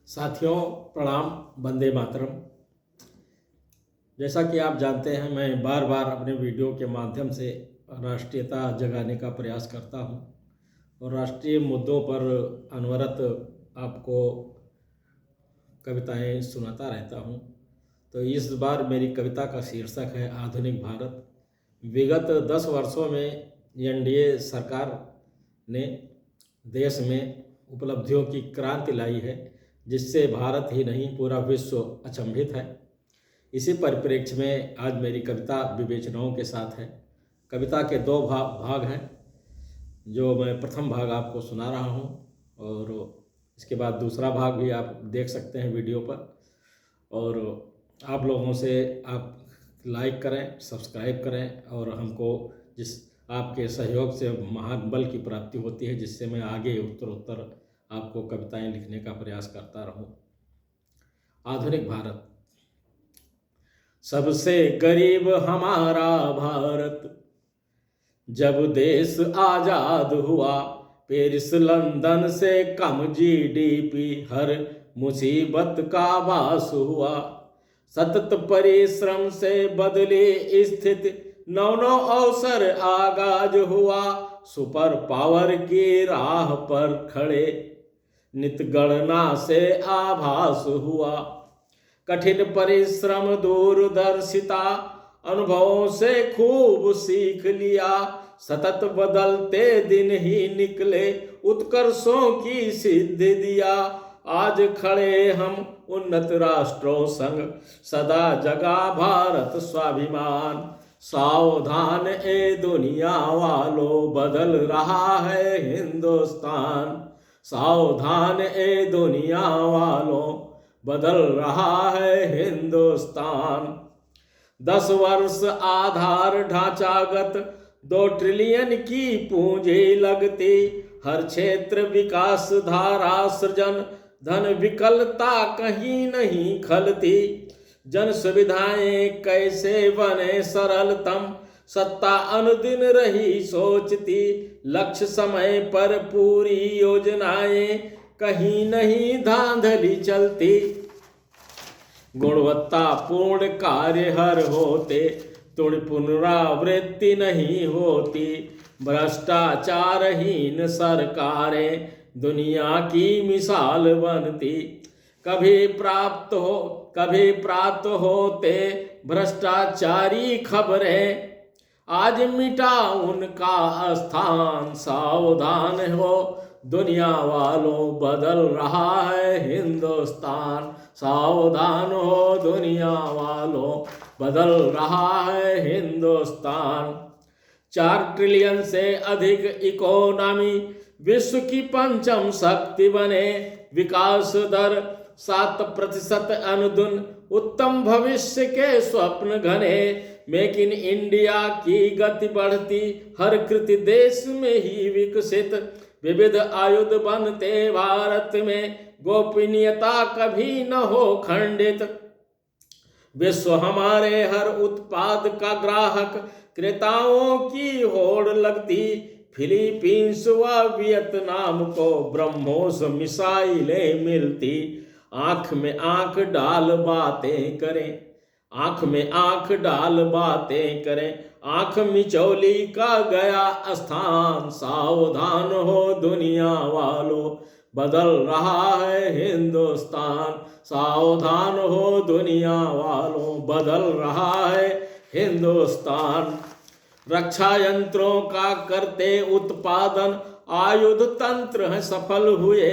साथियों प्रणाम। वंदे मातरम। जैसा कि आप जानते हैं, मैं बार बार अपने वीडियो के माध्यम से राष्ट्रीयता जगाने का प्रयास करता हूं और राष्ट्रीय मुद्दों पर अनवरत आपको कविताएं सुनाता रहता हूं। तो इस बार मेरी कविता का शीर्षक है आधुनिक भारत। विगत 10 वर्षों में एनडीए सरकार ने देश में उपलब्धियों की क्रांति लाई है, जिससे भारत ही नहीं पूरा विश्व अचंभित है। इसी परिप्रेक्ष्य में आज मेरी कविता विवेचनाओं के साथ है। कविता के दो भाग हैं, जो मैं प्रथम भाग आपको सुना रहा हूं और इसके बाद दूसरा भाग भी आप देख सकते हैं वीडियो पर। और आप लोगों से आप लाइक करें, सब्सक्राइब करें और हमको जिस आपके सहयोग से महान बल की प्राप्ति होती है, जिससे मैं आगे उत्तरोत्तर आपको कविताएं लिखने का प्रयास करता रहूं। आधुनिक भारत। सबसे गरीब हमारा भारत, जब देश आजाद हुआ, पेरिस लंदन से कम जीडीपी, हर मुसीबत का बास हुआ। सतत परिश्रम से बदली स्थिति, नौ नौ अवसर आगाज हुआ। सुपर पावर की राह पर खड़े, नित गणना से आभास हुआ। कठिन परिश्रम दूरदर्शिता, अनुभवों से खूब सीख लिया। सतत बदलते दिन ही निकले, उत्कर्षों की सिद्धि दिया। आज खड़े हम उन्नत राष्ट्रों संग, सदा जगा भारत स्वाभिमान। सावधान ए दुनिया वालों, बदल रहा है हिंदुस्तान। सावधान ए दुनिया वालों, बदल रहा है हिंदुस्तान। 10 वर्ष आधार ढांचागत, 2 ट्रिलियन की पूंजी लगती। हर क्षेत्र विकास धारा सृजन, धन विकलता कहीं नहीं खलती। जन सुविधाएं कैसे बने सरलतम, सत्ता अनुदिन रही सोचती। लक्ष्य समय पर पूरी योजनाएं, कहीं नहीं धांधली चलती। गुणवत्तापूर्ण कार्य हर होते, तुण पुनरावृत्ति नहीं होती। भ्रष्टाचारहीन सरकारें दुनिया की मिसाल बनती। कभी प्राप्त होते भ्रष्टाचारी खबरें, आज मिटा उनका स्थान। सावधान हो दुनिया वालों, बदल रहा है हिंदुस्तान। सावधान हो दुनिया वालों, बदल रहा है हिंदुस्तान। 4 ट्रिलियन से अधिक इकोनॉमी, विश्व की 5वीं शक्ति बने। विकास दर 7% अनुदिन, उत्तम भविष्य के स्वप्न घने। मेक इन इंडिया की गति बढ़ती, हर कृति देश में ही विकसित। विविध आयुध बनते भारत में, गोपनीयता कभी न हो खंडित। विश्व हमारे हर उत्पाद का ग्राहक, क्रेताओं की होड़ लगती। फिलीपींस व वियतनाम को ब्रह्मोस मिसाइलें मिलती। आंख में आंख डाल बातें करें, आंख में आंख डाल बातें करें। आंख मिचौली का गया स्थान। सावधान हो दुनिया वालों, बदल रहा है हिंदुस्तान। सावधान हो दुनिया वालों, बदल रहा है हिंदुस्तान। रक्षा यंत्रों का करते उत्पादन, आयुध तंत्र है सफल हुए।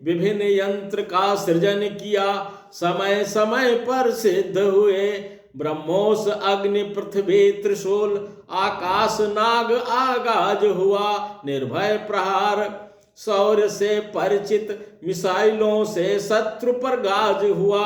विभिन्न यंत्र का सृजन किया, समय समय पर सिद्ध हुए। ब्रह्मोस अग्नि पृथ्वी त्रिशूल, आकाश नाग आगाज हुआ। निर्भय प्रहार शौर्य से परिचित, मिसाइलों से शत्रु पर गाज हुआ।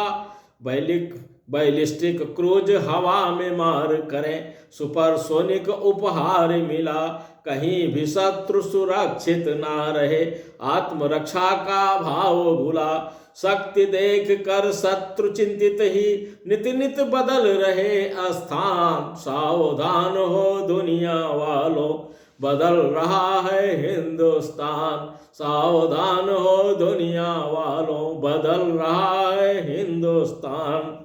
बैलिस्टिक क्रूज हवा में मार करें, सुपरसोनिक उपहार मिला। कहीं भी शत्रु सुरक्षित ना रहे, आत्मरक्षा का भाव भूला। शक्ति देख कर शत्रु चिंतित ही, नित नित बदल रहे स्थान। सावधान हो दुनिया वालों, बदल रहा है हिंदुस्तान। सावधान हो दुनिया वालों, बदल रहा है हिंदुस्तान।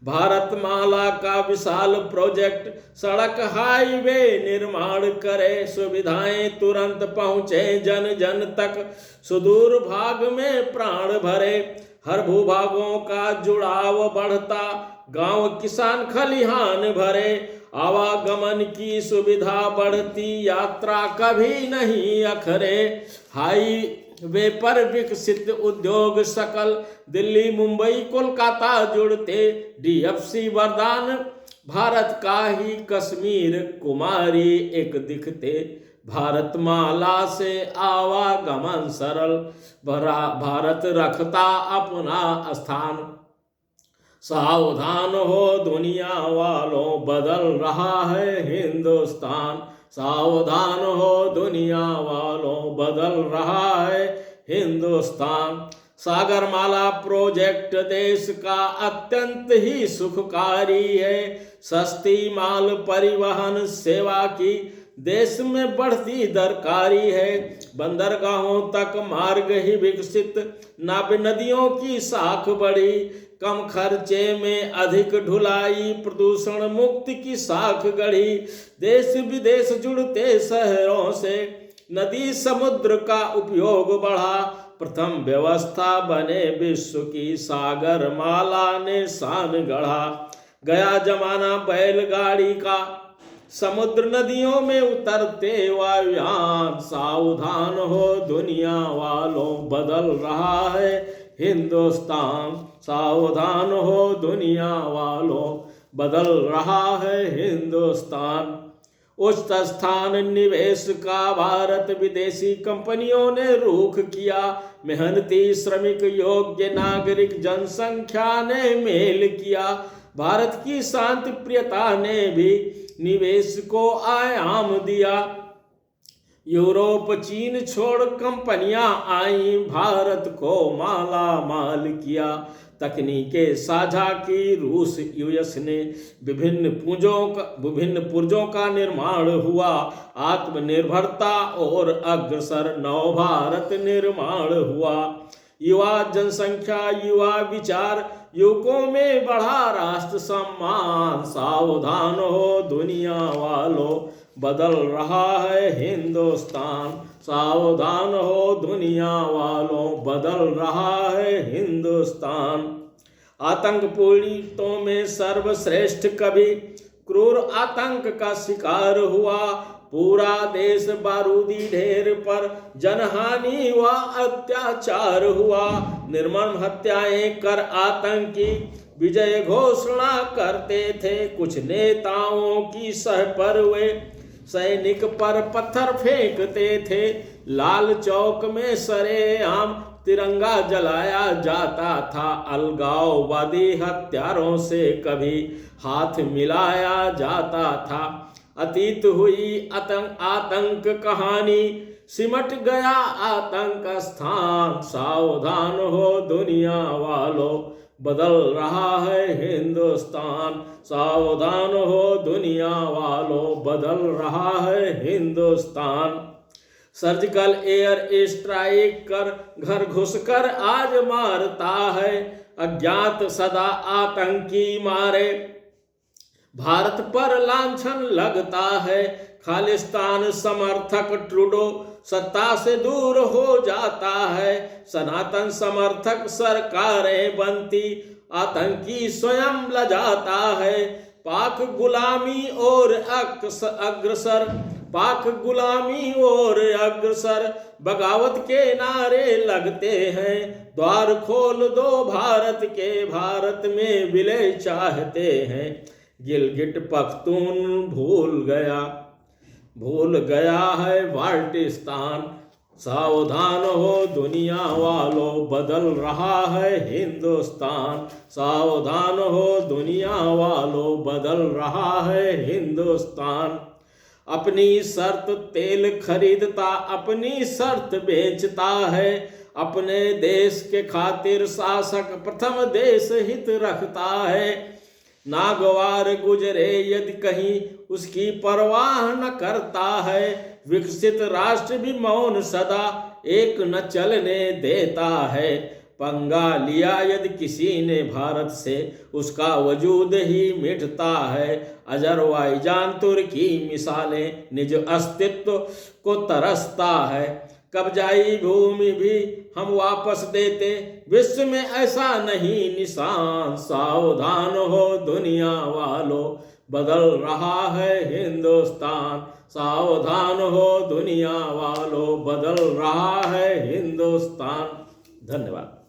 भारत माला का विशाल प्रोजेक्ट सड़क हाईवे निर्माण करे, सुविधाएं तुरंत पहुंचे जन जन तक, सुदूर भाग में प्राण भरे, हर भूभागों का जुड़ाव बढ़ता, गांव किसान खलिहान भरे, आवागमन की सुविधा बढ़ती, यात्रा कभी नहीं अखरे, हाईवे पर विकसित उद्योग सकल, दिल्ली मुंबई कोलकाता जुड़ते, डीएफसी वरदान भारत का ही कश्मीर कुमारी एक दिखते, भारत माला से आवागमन सरल, भारत रखता अपना स्थान। सावधान हो दुनिया वालों, बदल रहा है हिंदुस्तान। सावधान हो दुनिया वालों, बदल रहा है हिंदुस्तान। सागरमाला प्रोजेक्ट देश का अत्यंत ही सुखकारी है, सस्ती माल परिवहन सेवा की देश में बढ़ती दरकारी है, बंदरगाहों तक मार्ग ही विकसित, नाव नदियों की साख बढ़ी, कम खर्चे में अधिक ढुलाई, प्रदूषण मुक्ति की साख गढ़ी, देश विदेश जुड़ते शहरों से, नदी समुद्र का उपयोग बढ़ा, प्रथम व्यवस्था बने विश्व की, सागर माला ने शान गढ़ा, गया जमाना बैलगाड़ी का, समुद्र नदियों में उतरते वायुयान। सावधान हो दुनिया वालों, बदल रहा है हिंदुस्तान। सावधान हो दुनिया वालों, बदल रहा है हिंदुस्तान। उच्च स्थान निवेश का भारत विदेशी कंपनियों ने रुख किया, मेहनती श्रमिक योग्य नागरिक जनसंख्या ने मेल किया, भारत की शांति प्रियता ने भी निवेश को आयाम दिया, यूरोप चीन छोड़ कंपनियां आई, भारत को माला माल किया, तकनीकें साझा की रूस यूएस ने, विभिन्न पुर्जों का निर्माण हुआ, आत्मनिर्भरता और अग्रसर नव भारत निर्माण हुआ, युवा जनसंख्या युवा विचार, युवकों में बढ़ा राष्ट्र सम्मान। सावधान हो दुनिया वालों, बदल रहा है हिंदुस्तान। सावधान हो दुनिया वालों, बदल रहा है हिंदुस्तान। आतंक पीड़ितों में सर्वश्रेष्ठ कभी क्रूर आतंक का शिकार हुआ, पूरा देश बारूदी ढेर पर जनहानि व अत्याचार हुआ, निर्मम हत्याएं कर आतंकी विजय घोषणा करते थे, कुछ नेताओं की सह पर वे सैनिक पर पत्थर फेंकते थे, लाल चौक में सरेआम तिरंगा जलाया जाता था, अलगाववादी हत्यारों से कभी हाथ मिलाया जाता था, अतीत हुई आतंक कहानी, सिमट गया आतंक स्थान। सावधान हो दुनिया वालों, बदल रहा है हिंदुस्तान। सावधान हो दुनिया वालों, बदल रहा है हिंदुस्तान। सर्जिकल एयर स्ट्राइक कर घर घुसकर आज मारता है, अज्ञात सदा आतंकी मारे, भारत पर लांछन लगता है, खालिस्तान समर्थक ट्रूडो सत्ता से दूर हो जाता है, सनातन समर्थक सरकारें बनती, आतंकी स्वयं लजाता है, पाक गुलामी और अग्रसर बगावत के नारे लगते हैं, द्वार खोल दो भारत के, भारत में विलय चाहते हैं, गिलगिट पख्तून भूल गया है बाल्टिस्तान। सावधान हो दुनिया वालों, बदल रहा है हिंदुस्तान। सावधान हो दुनिया वालों, बदल रहा है हिंदुस्तान। अपनी शर्त तेल खरीदता, अपनी शर्त बेचता है, अपने देश के खातिर शासक प्रथम देश हित रखता है, नागवार गुजरे यदि कहीं उसकी परवाह न करता है, विकसित राष्ट्र भी मौन सदा एक न चलने देता है। पंगा लिया यदि किसी ने भारत से, उसका वजूद ही मिटता है। अजरबैजान तुर्की मिसालें निज अस्तित्व को तरसता है। कब्जाई भूमि भी हम वापस देते, विश्व में ऐसा नहीं निशान। सावधान हो दुनिया वालों, बदल रहा है हिंदुस्तान। सावधान हो दुनिया वालों, बदल रहा है हिंदुस्तान। धन्यवाद।